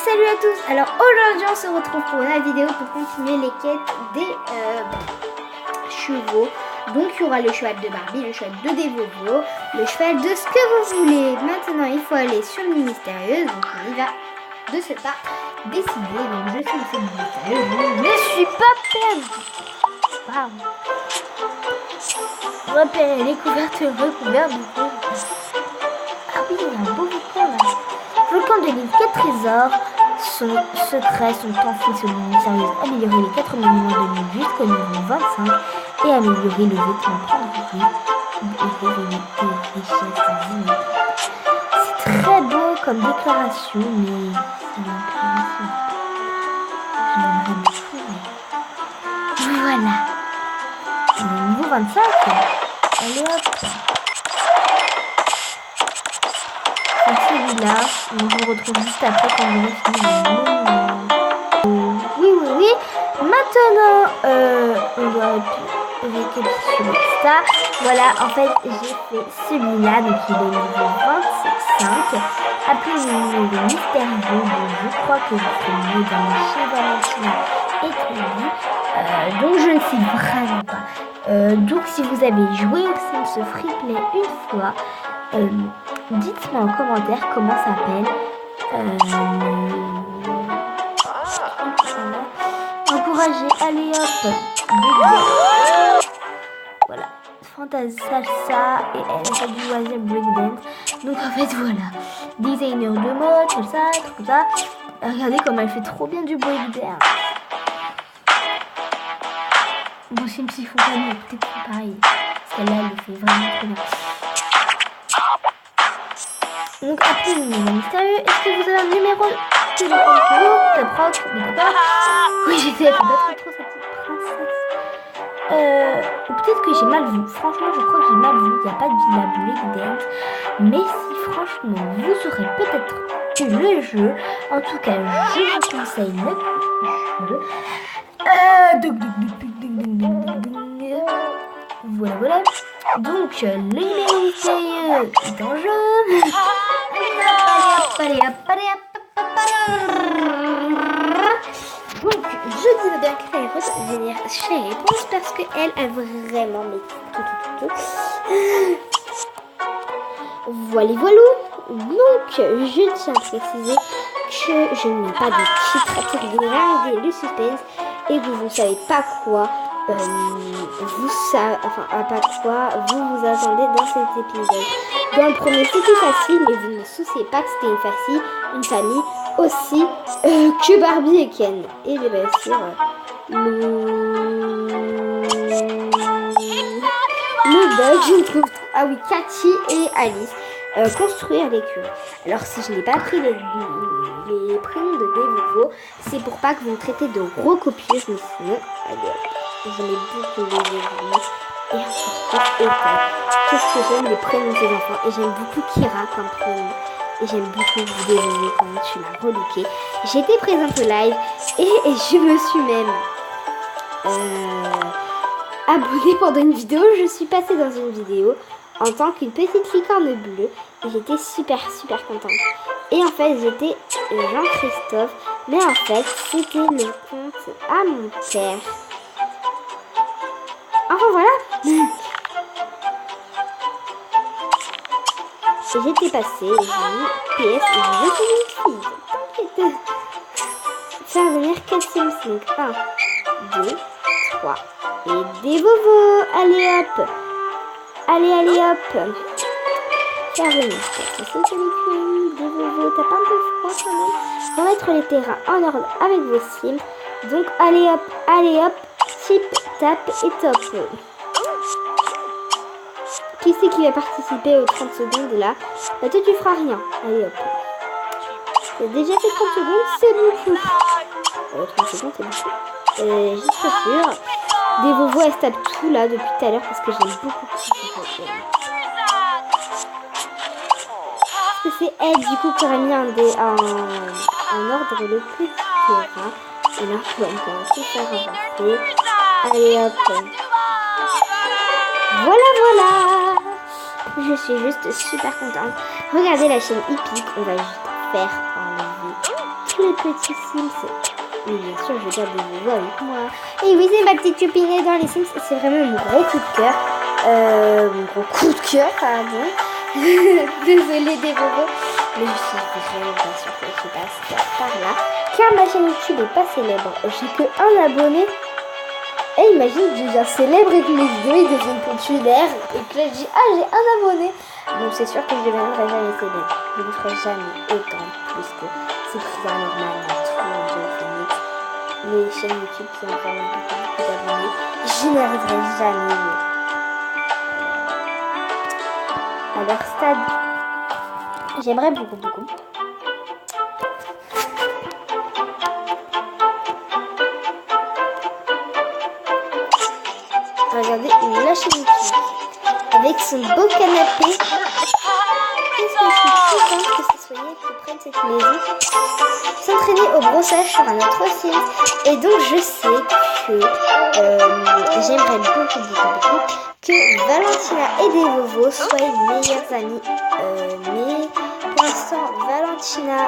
Salut à tous. Alors aujourd'hui on se retrouve pour une vidéo pour continuer les quêtes des chevaux. Donc il y aura le cheval de Barbie, le cheval de Devovo, le cheval de ce que vous voulez. Maintenant il faut aller sur l'île mystérieuse. Donc on y va de ce pas décider. Donc je suis sur l'île mystérieuse. Je ne suis pas perdue. Pardon. Repérer les couvertures recouvertes de feu. Ah oui, il y a un beau volcan là. Volcan de l'île 4 trésors. Son secret sont enfouis sur l'île mystérieuse. Améliorer les 4 monuments de l'île jusqu'au niveau 25 et améliorer le vêtement prendrier et révéler des richesses inouïes. C'est très beau comme déclaration, mais ça m'intéresse. J'aimerais beaucoup, mais voilà. On est au niveau 25. Allez hop. C'est celui-là. On se retrouve juste après quand on fini. Oui. Maintenant, on doit récapituler ça. Voilà, en fait, j'ai fait celui-là. Donc, il est au niveau 25. Après, le niveau mystérieux. Je crois que je serai mieux dans les chevaliers et tout. Donc, je ne sais vraiment pas. Donc, si vous avez joué au Sims Freeplay une fois, dites-moi en commentaire comment ça s'appelle. Encouragez, allez hop. Voilà. Fantasy Salsa et elle a du loisir breakdance. Donc en fait voilà. Designer de mode, tout ça. Regardez comme elle fait trop bien du breakdance. Bon, Sims ils font pas mieux, peut-être pas pareil. Celle-là elle fait vraiment trop bien. Donc après le numéro mystérieux, est-ce que vous avez un numéro de téléphone pour vous? Top rock, d'accord. Oui, j'étais pas trop cette petite princesse. Ou peut-être que j'ai mal vu. Franchement, je crois que j'ai mal vu. Il n'y a pas de villa breakdance. Mais si franchement, vous aurez peut-être eu le jeu. En tout cas, je vous conseille le jeu. Voilà. Donc, le numéro mystérieux est en jeu. Allez hop. Donc, je dis à Claire de venir chez Réponse parce qu'elle a vraiment tout. Voilà. Donc, je tiens à préciser que je n'ai pas de titre pour vous garder le suspense et vous ne savez pas quoi. Vous vous attendez dans cet épisode. Dans le premier c'était facile, mais vous ne souciez pas que c'était une famille aussi que Barbie et Ken. Et bien sûr le bug, je trouve. Ah oui, Cathy et Alice construire l'écurie. Alors si je n'ai pas pris les prénoms de Devovo, c'est pour pas que vous me traitez de recopieux, je me souviens. J'aimais beaucoup les évoluer et encore qu'est-ce que j'aime les prénoms des enfants, et j'aime beaucoup Kira comme prénom, et j'aime beaucoup vous dévoiler comment tu l'as relooké. J'étais présente au live et je me suis même abonnée pendant une vidéo. Je suis passée dans une vidéo en tant qu'une petite licorne bleue et j'étais super contente. Et en fait j'étais Jean-Christophe, mais en fait c'était le compte à mon père. Enfin voilà. J'étais passée et j'ai mis PS et je suis une fille. T'inquiète. Faire venir 4 Sims. Donc 1, 2, 3 et des Vovo. Allez hop. Faire venir 4 Sims des Vovo. T'as pas un peu froid quand même? Remettre les terrains en ordre avec vos Sims. Donc allez hop. Tip, tap et top. Qui c'est qui va participer aux 30 secondes là? Bah toi tu feras rien. Allez hop. J'ai déjà fait 30 secondes, c'est beaucoup. 30 secondes c'est beaucoup. J'y suis sûre. Des Vovo elles se tapent tout là depuis tout à l'heure parce que j'aime beaucoup. Parce que c'est elle du coup qui aurait mis en ordre le petit terrain. Et là on va encore tout faire avancer. Allez hop. Voilà. Je suis juste super contente. Regardez la chaîne hippique. On va juste faire enlever tous les petits Sims. Oui, bien sûr, je garde des Vovos avec moi. Et oui, c'est ma petite copine dans les Sims. C'est vraiment mon gros coup de cœur. Mon gros coup de cœur, pardon. Désolée des Vovos. Mais je suis vraiment pas sûre que je passe par là. Car ma chaîne YouTube n'est pas célèbre. J'ai que un abonné. Et imagine, je deviens célèbre et que mes vidéos ils deviennent populaires. Et que là, je dis, ah, j'ai un abonné. Donc c'est sûr que je ne deviendrai jamais célèbre. Je ne ferai jamais autant plus que c'est très normal dans tout le monde de Phoenix. Les chaînes YouTube qui ont vraiment beaucoup d'abonnés, je n'arriverai jamais à leur stade. J'aimerais beaucoup. Regardez la chaîne YouTube avec son beau canapé. Qu'est-ce que je suis contente que ce soit elle qui prenne cette maison. S'entraîner au brossage sur un autre film. Et donc je sais que j'aimerais beaucoup que Valentina et des Vovos soient les meilleures amies. Mais pour l'instant, Valentina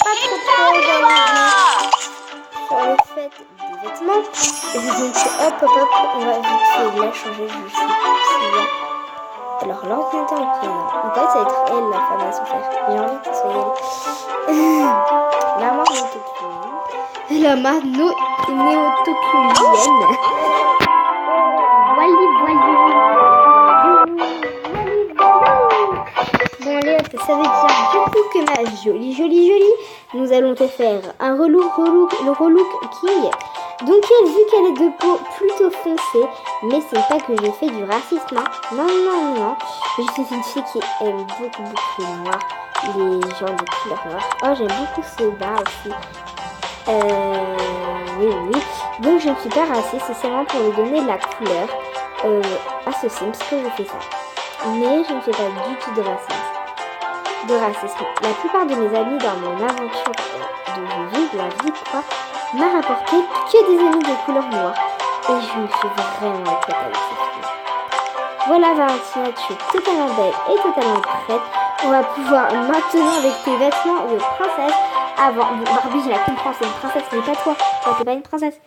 pas trop organisée sur le fait des vêtements. Et donc hop, on va vite fait la changer. Je sais pas si alors l'ordinateur est présent. En fait, ça va être elle la femme à se faire. J'ai envie que ce soit elle. La marque néotoculienne. La marque néotoculienne. Bon allez, ça veut dire du coup que ma jolie, nous allons te faire un le relook King. Donc vu qu'elle est de peau plutôt foncée, mais c'est pas que je fais du racisme, hein. Non. Je suis une fille qui aime beaucoup les noirs, les gens de couleur noire. Oh, j'aime beaucoup ce bas aussi. Oui. Donc je ne suis pas raciste, c'est seulement pour lui donner de la couleur à ce Sims que je fais ça. Mais je ne fais pas du tout de racisme. La plupart de mes amis dans mon aventure de vie, de la vie quoi, m'a rapporté que des amis de couleur noire. Et je me suis vraiment éclatée avec cette fille. Voilà Valentina, tu es totalement belle et totalement prête. On va pouvoir maintenant avec tes vêtements de princesse. Avant, bon, Barbie je la comprends, c'est une princesse, mais pas toi. Toi t'es pas une princesse.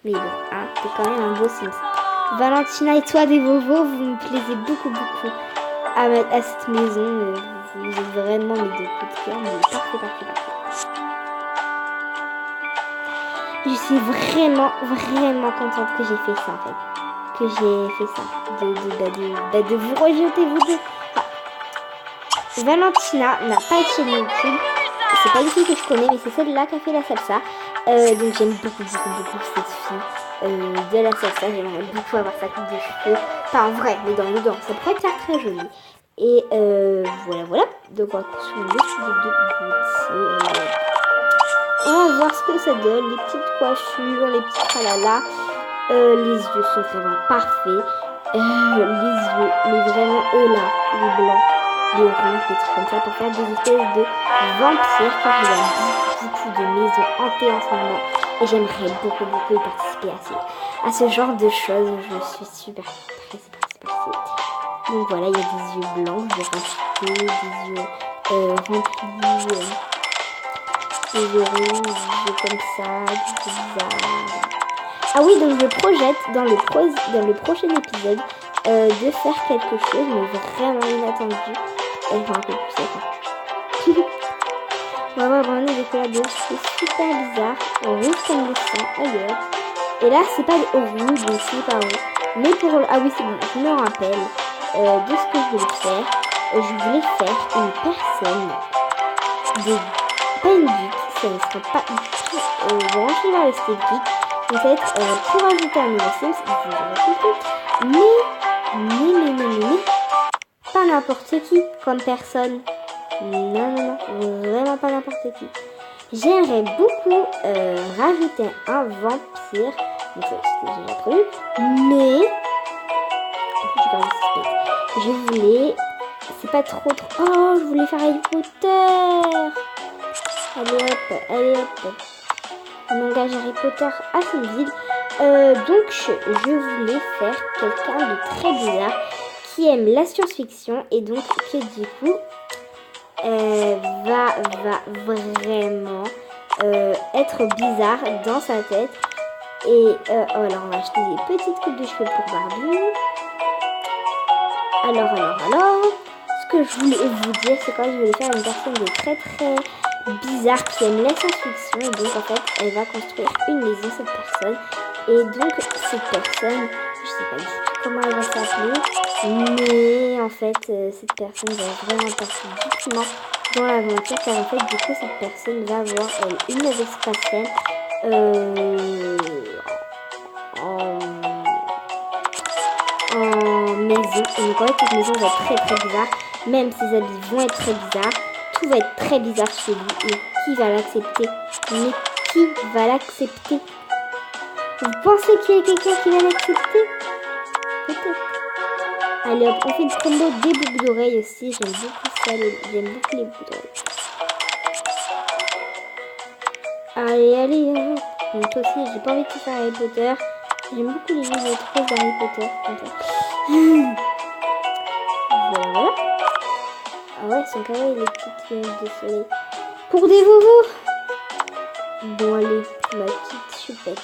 Mais bon, hein, t'es quand même un beau Sims. Valentina et toi des Vovos, vous me plaisez beaucoup à cette maison. Vous êtes vraiment mes deux coups de cœur, mais parfait. Je suis vraiment contente que j'ai fait ça en fait. Que j'ai fait ça. De vous rejeter vous deux. Enfin, Valentina n'a pas de chaîne YouTube. C'est pas une fille que je connais, mais c'est celle-là qui a fait la salsa. Donc j'aime beaucoup cette fille de la salsa. J'aimerais beaucoup avoir sa coupe de cheveux. Pas en vrai, mais dans le dos. Ça pourrait être très joli. Et voilà. Donc on va construire le studio de beauté. On va voir ce que ça donne. Les petites coiffures, les petits tralala. Les yeux sont vraiment parfaits. Les yeux, mais vraiment eux là, les blancs, les rouges, des trucs comme ça pour faire des espèces de vampires. Car il y a beaucoup de maisons hantées en ce moment. Et j'aimerais beaucoup y participer à ce genre de choses. Je suis super pressée. Donc voilà, il y a des yeux blancs, je vais rajouter des yeux remplis, des yeux rouges, des yeux comme ça, des yeux bizarres. Ah oui, donc je projette dans le prochain épisode de faire quelque chose, mais vraiment inattendu. Enfin, un peu plus ça. On va avoir vraiment des couleurs de cheveux super bizarres, rouge comme le sang, ailleurs. Et là, c'est pas au rouge, donc c'est pas rouge. Mais pour... Ah oui, c'est bon, je me rappelle de ce que je voulais faire. Je voulais faire une personne pas une geek, ça ne sera pas branché vers le style geek. Peut-être pour ajouter un nouveau Sims, vous aurez compris. Mais, pas n'importe qui comme personne. Non, vraiment pas n'importe qui. J'aimerais beaucoup rajouter un vampire. Donc ça, c'était déjà prévu. Mais, je voulais... C'est pas trop... Oh, je voulais faire Harry Potter. Allez hop. On engage Harry Potter à cette ville. Donc, je voulais faire quelqu'un de très bizarre qui aime la science-fiction et donc que du coup, va vraiment être bizarre dans sa tête. Et alors on va acheter des petites coupes de cheveux pour Barbie. Alors, ce que je voulais vous dire, c'est quand je voulais faire une personne de très bizarre qui aime la science-fiction. Et donc en fait, elle va construire une maison, cette personne. Et donc cette personne, je sais pas du tout comment elle va s'appeler, mais en fait cette personne va vraiment passer doucement dans l'aventure, car en fait du coup cette personne va avoir une navette spatiale en maison. Et donc en fait cette maison va être très bizarre, même ses habits vont être très bizarres, tout va être très bizarre chez lui. Et qui va l'accepter? Mais qui va l'accepter? Vous pensez qu'il y a quelqu'un qui va l'accepter? Peut-être. Allez hop, on fait une combo des boucles d'oreilles aussi. J'aime beaucoup ça, j'aime beaucoup les boucles d'oreilles. Allez hop. Donc aussi, j'ai pas envie de faire Harry Potter. J'aime beaucoup les jeux de trop d'Harry Potter. Voilà. Ah ouais, sont carrés les petites lunettes de soleil. Pour des vovos. Bon allez, ma petite choupette.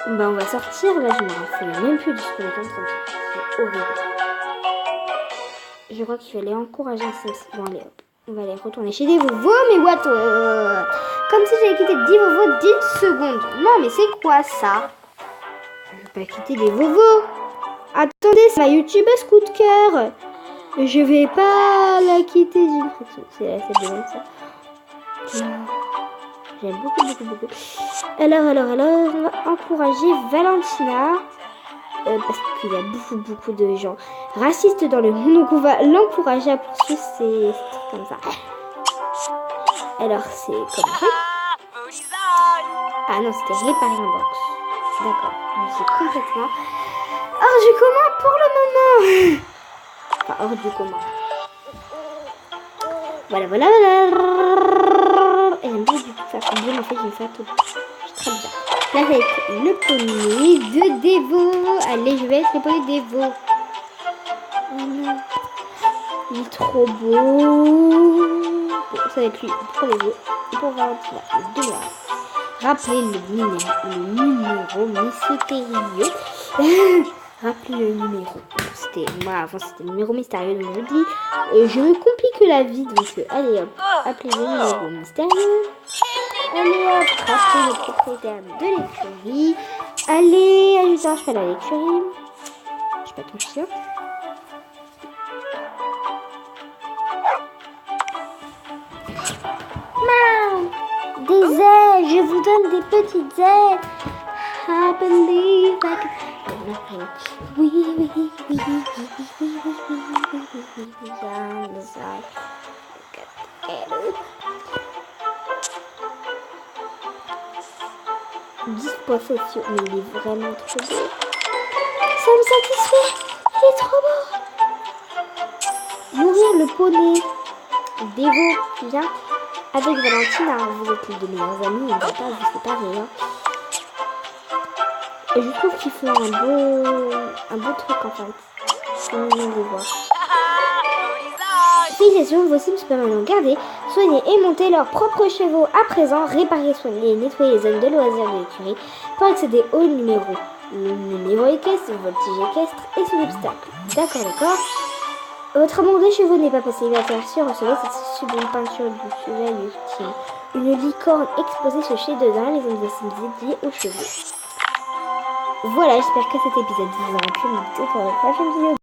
Bah on va sortir, là je me rappelle même plus de ce qu'on est en train de faire. C'est horrible. Je crois qu'il fallait encourager un Sims. Bon allez hop, on va aller retourner chez des vovos, mais what comme si j'avais quitté 10 vovos 10 secondes. Non mais c'est quoi ça? Je vais pas quitter les vovos. Attendez, c'est ma youtubeuse coup de cœur. Je vais pas la quitter d'une fraction. C'est la celle de même ça. J'aime beaucoup. Alors, on va encourager Valentina. Parce qu'il y a beaucoup de gens racistes dans le monde. Donc, on va l'encourager à poursuivre ces trucs comme ça. Alors, c'est comme ça. Ah non, c'était réparer un box. D'accord, je sais complètement hors du commun pour le moment. Enfin, hors du commun. Voilà. Et j'aime pas du tout faire comme bien, en fait, je vais faire tout. Je suis très bien. Là, avec le poney de Dévo. Allez, je vais être le poney de Dévo. Oh non. Il est trop beau. Bon, ça va être lui pour Dévo. Et pour Valentina, les deux là. Rappelez le numéro mystérieux. Rappelez le numéro. C'était moi avant, c'était le numéro mystérieux. Donc je dis, je me complique la vie. Donc allez hop, appelez le numéro mystérieux. Allez hop, rappelez le propriétaire de l'écurie. Allez, ajouter un cheval à l'écurie. Je sais pas ton chien. Des ailes, je vous donne des petites ailes. I believe I can. Oui. Dis-moi sociaux, mais il est vraiment trop beau. Ça me satisfait, il est trop beau. Nourrir le poney. Dévo, viens. Avec Valentina, vous êtes les deux meilleurs amis, on ne va pas vous séparer. Et je trouve qu'ils font un beau truc en fait. On vient de voir. Félicitations, vos Sims peuvent maintenant garder, soigner et monter leurs propres chevaux à présent, réparer, soigner et nettoyer les zones de loisirs de l'écurie pour accéder au numéro. Le numéro équestre, voltige équestre et son obstacle. D'accord. Votre amour des chevaux n'est pas passé inaperçu. Recevez cette sublime peinture du cheval ultime. Une licorne exposée ce chef-d'œuvre les hommes des Sims dédiés aux chevaux. Voilà, j'espère que cet épisode vous aura plu. Pour la prochaine vidéo.